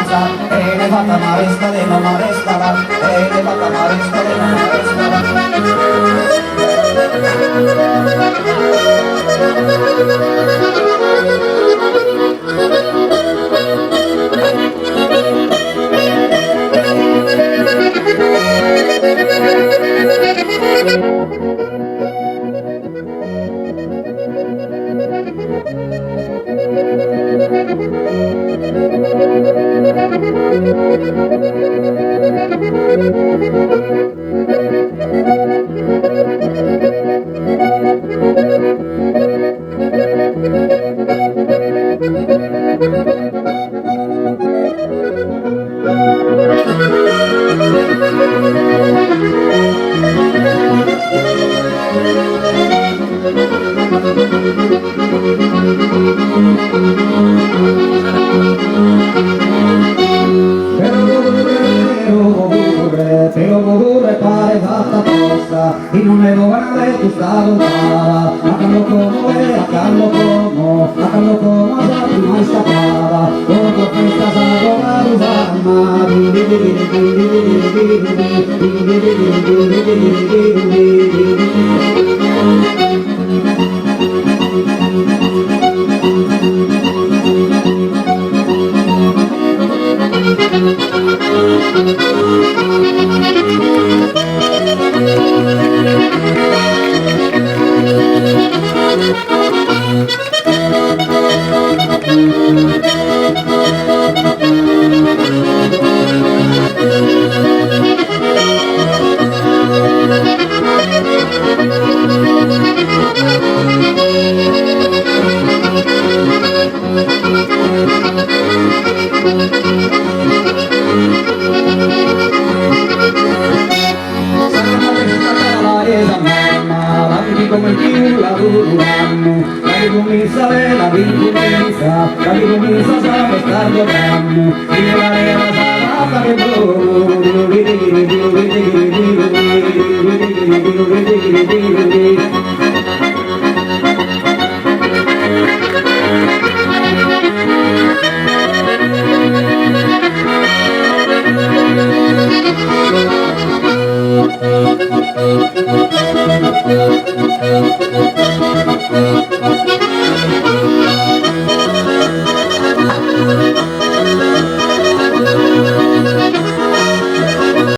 maestranza, le fatta maestra de no maestra, le fatta maestra de no Pero ocurre pare fatta apposta y non me lo van a ver tu estado para háganlo como háganlo como ya prima escapada como fiestas a robar usarma come il più la duranno, la ricomincia la ricomincia, la ricomincia sa bastardo rammo, e la leva sa fatta che buono,